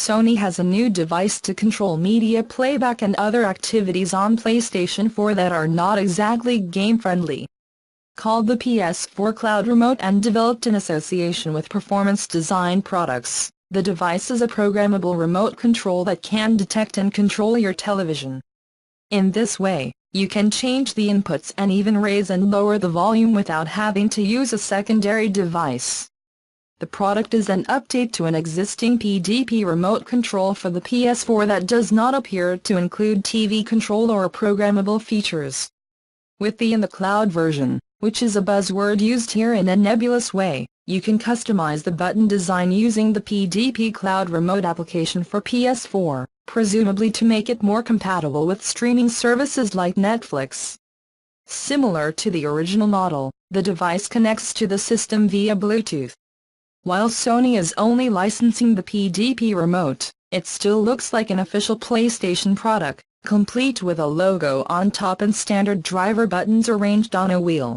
Sony has a new device to control media playback and other activities on PlayStation 4 that are not exactly game-friendly. Called the PS4 Cloud Remote and developed in association with Performance Design Products, the device is a programmable remote control that can detect and control your television. In this way, you can change the inputs and even raise and lower the volume without having to use a secondary device. The product is an update to an existing PDP remote control for the PS4 that does not appear to include TV control or programmable features. With the in the cloud version, which is a buzzword used here in a nebulous way, you can customize the button design using the PDP Cloud Remote application for PS4, presumably to make it more compatible with streaming services like Netflix. Similar to the original model, the device connects to the system via Bluetooth. While Sony is only licensing the PDP remote, it still looks like an official PlayStation product, complete with a logo on top and standard driver buttons arranged on a wheel.